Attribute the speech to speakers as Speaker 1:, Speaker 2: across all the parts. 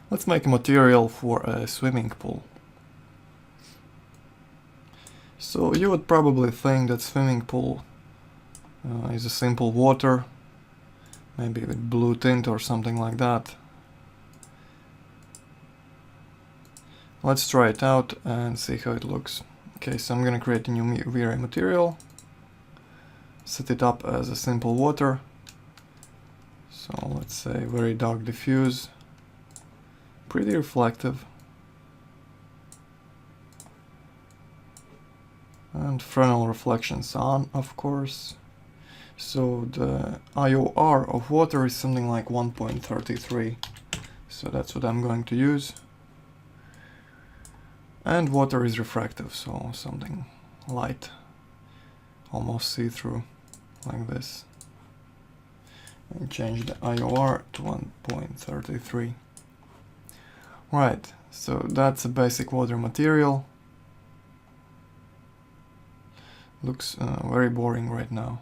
Speaker 1: Let's make a material for a swimming pool. So you would probably think that swimming pool is a simple water, maybe with blue tint or something like that. Let's try it out and see how it looks. Okay, so I'm gonna create a new V-Ray material, set it up as a simple water. So let's say very dark diffuse, pretty reflective. And Fresnel reflections on, of course. So the IOR of water is something like 1.33. So that's what I'm going to use. And water is refractive, so something light, almost see-through, like this. And change the IOR to 1.33. Right, so that's a basic water material. Looks very boring right now.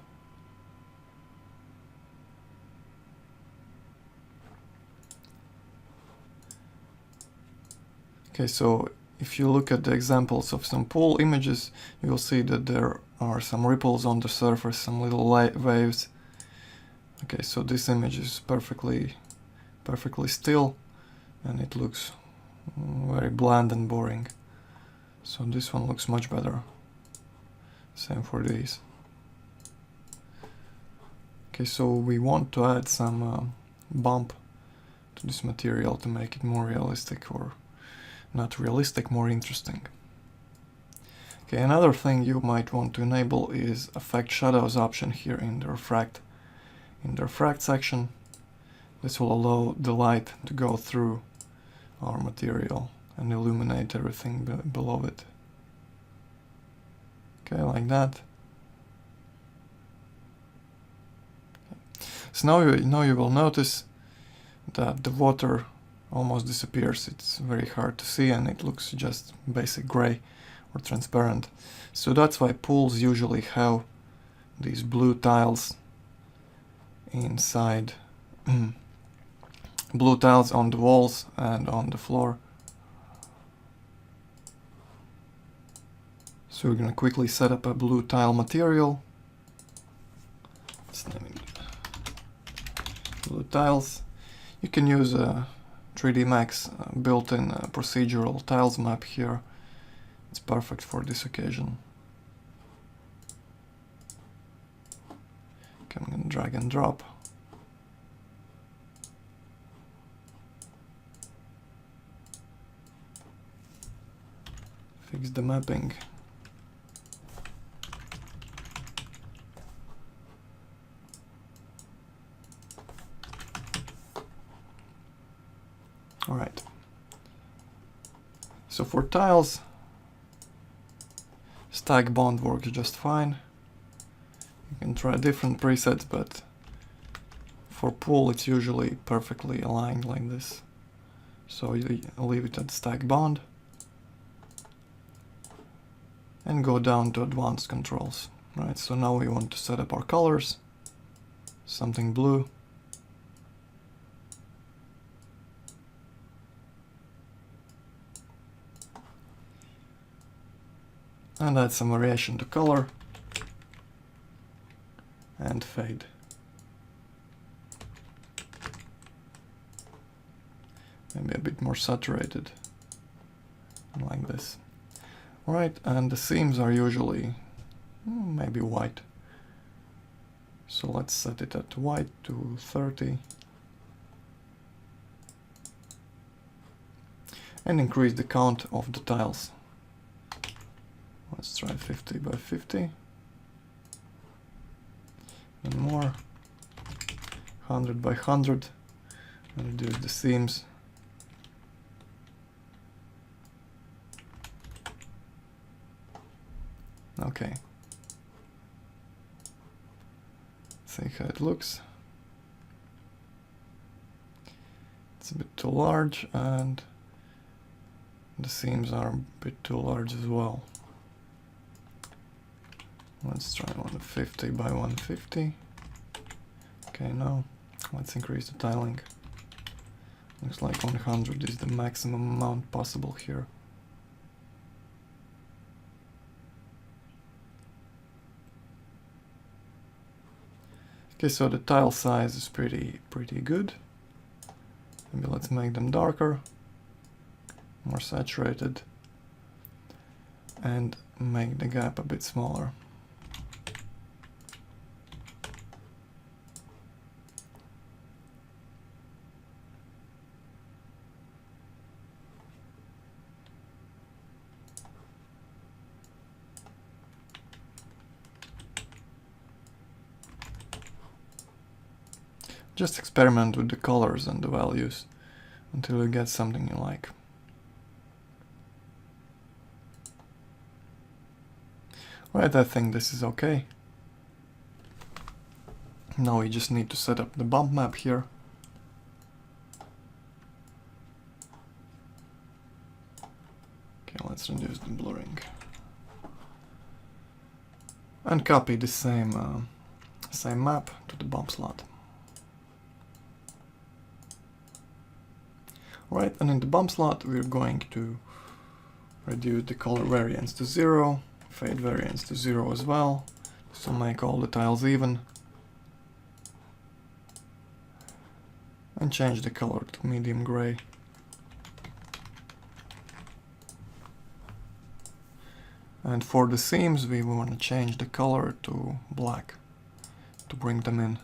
Speaker 1: Okay, so if you look at the examples of some pool images, you will see that there are some ripples on the surface, some little waves. Okay, so this image is perfectly still, and it looks very bland and boring. So this one looks much better. Same for these. Okay, so we want to add some bump to this material to make it more realistic, or not realistic, more interesting. Okay, another thing you might want to enable is affect shadows option here in the refract section. This will allow the light to go through our material and illuminate everything below it. Okay, like that. So now you will notice that the water almost disappears. It's very hard to see and it looks just basic gray or transparent. So that's why pools usually have these blue tiles inside, blue tiles on the walls and on the floor. So we're gonna quickly set up a blue tile material. Let's name it blue tiles. You can use a 3D Max built-in procedural tiles map here. It's perfect for this occasion. Okay, I'm gonna drag and drop. Fix the mapping. Alright. So for tiles, stack bond works just fine. You can try different presets, but for pool it's usually perfectly aligned like this. So you leave it at stack bond and go down to advanced controls. Right, so now we want to set up our colors, something blue. And add some variation to color and fade. Maybe a bit more saturated, like this. Right, and the seams are usually maybe white. So let's set it at white to 30. And increase the count of the tiles. Let's try 50 by 50. And more. 100 by 100. And reduce the seams. Okay. See how it looks. It's a bit too large, and the seams are a bit too large as well. Let's try 150 by 150. Okay, now let's increase the tiling. Looks like 100 is the maximum amount possible here. Okay, so the tile size is pretty good. Maybe let's make them darker, more saturated, and make the gap a bit smaller. Just experiment with the colors and the values until you get something you like. Right, I think this is okay. Now we just need to set up the bump map here. Okay, let's reduce the blurring. And copy the same map to the bump slot. Right, and in the bump slot we're going to reduce the color variance to 0, fade variance to 0 as well, so make all the tiles even, and change the color to medium gray. And for the seams we want to change the color to black to bring them in.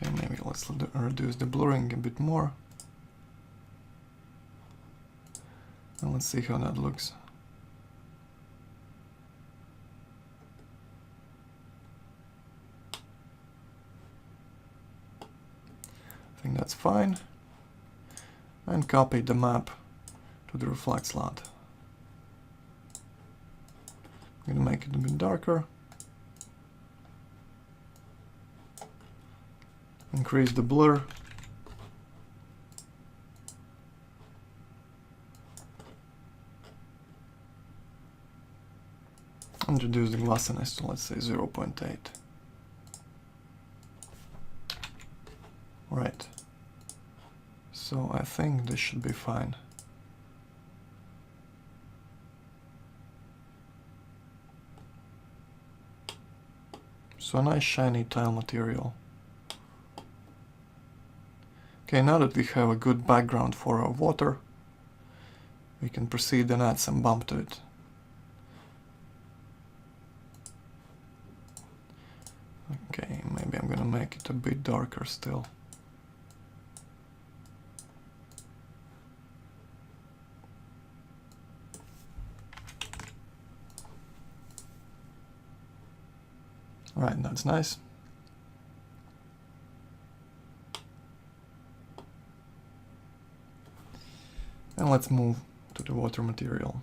Speaker 1: Okay, maybe let's reduce the blurring a bit more. And let's see how that looks. I think that's fine. And copy the map to the reflect slot. I'm going to make it a bit darker. Increase the blur. And reduce the glossiness to, let's say, 0.8. Right. So I think this should be fine. So a nice shiny tile material. Okay, now that we have a good background for our water, we can proceed and add some bump to it. Okay, maybe I'm gonna make it a bit darker still. Right, that's nice. And let's move to the water material.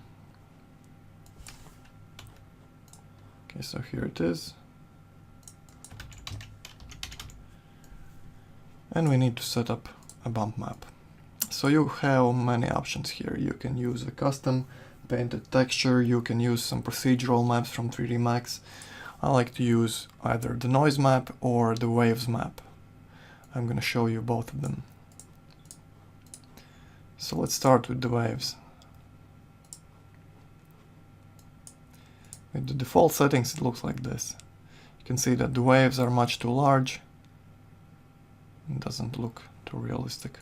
Speaker 1: Okay, so here it is. And we need to set up a bump map. So you have many options here. You can use a custom painted texture, you can use some procedural maps from 3D Max. I like to use either the noise map or the waves map. I'm going to show you both of them. So let's start with the waves. With the default settings it looks like this. You can see that the waves are much too large. It doesn't look too realistic.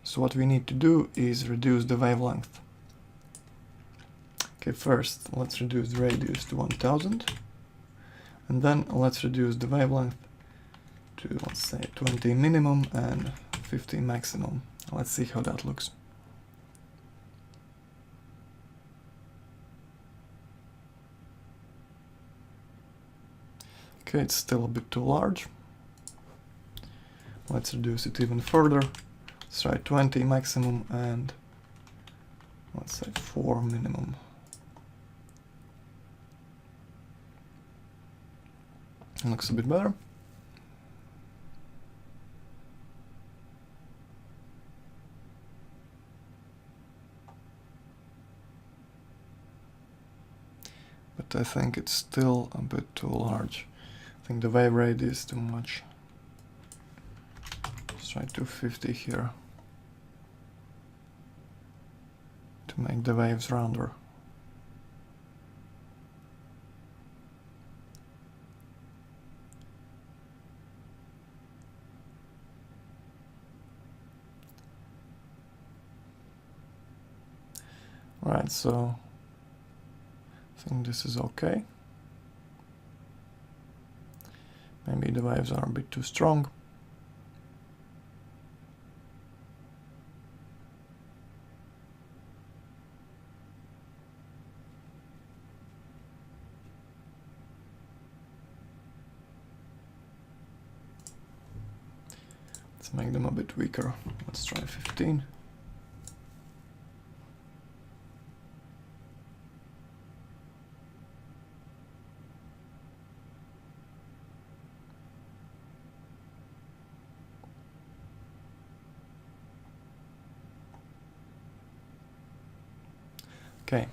Speaker 1: So what we need to do is reduce the wavelength. Okay, first let's reduce the radius to 1000, and then let's reduce the wavelength to, let's say, 20 minimum and 50 maximum. Let's see how that looks. Okay, it's still a bit too large. Let's reduce it even further. Let's try 20 maximum and let's say 4 minimum. Looks a bit better. But I think it's still a bit too large. I think the wave rate is too much. Let's try 250 here to make the waves rounder. Right, so I think this is okay. Maybe the waves are a bit too strong. Let's make them a bit weaker. Let's try 15. Okay.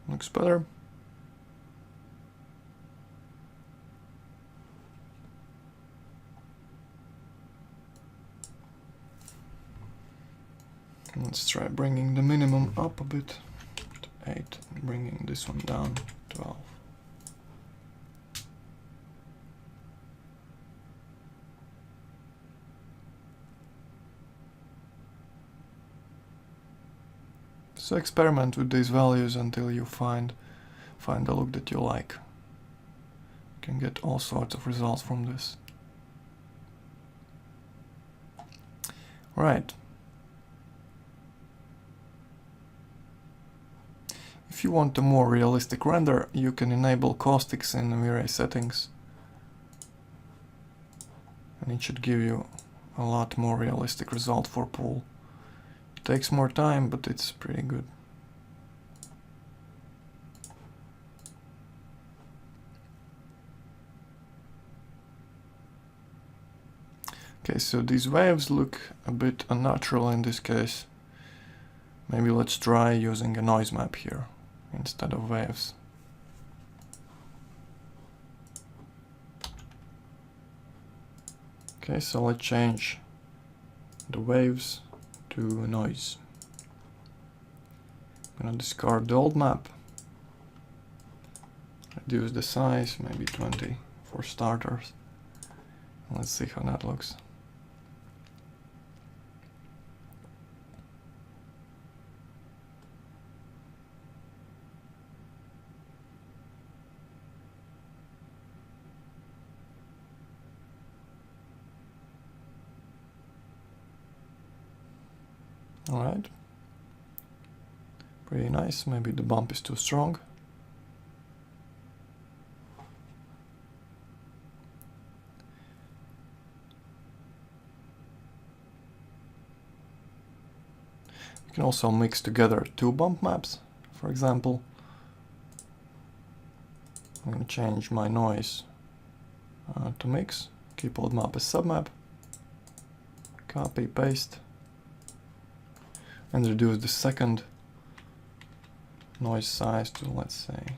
Speaker 1: Looks better. Let's try bringing the minimum up a bit to 8 and bringing this one down to 12. So experiment with these values until you find the look that you like. You can get all sorts of results from this. Right. If you want a more realistic render, you can enable caustics in the V-Ray settings. And it should give you a lot more realistic result for pool. It takes more time, but it's pretty good. Okay, so these waves look a bit unnatural in this case. Maybe let's try using a noise map here instead of waves. Okay, so let's change the waves to noise. I'm gonna discard the old map, reduce the size, maybe 20 for starters. Let's see how that looks. Alright, pretty nice. Maybe the bump is too strong. You can also mix together two bump maps. For example, I'm going to change my noise to mix, keep old map as submap, copy, paste, and reduce the second noise size to, let's say,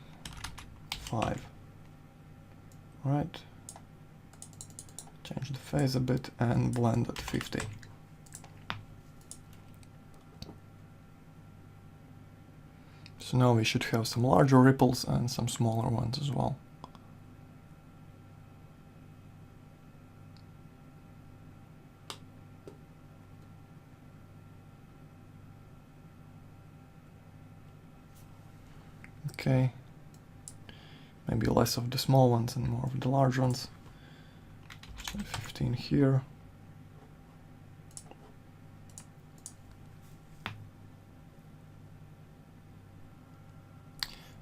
Speaker 1: 5. Right. Change the phase a bit and blend at 50. So now we should have some larger ripples and some smaller ones as well. Okay, maybe less of the small ones and more of the large ones. 15 here.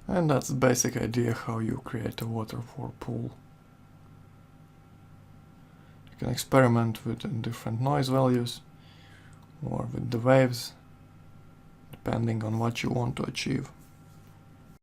Speaker 1: And that's the basic idea how you create a waterfall pool. You can experiment with different noise values or with the waves, depending on what you want to achieve.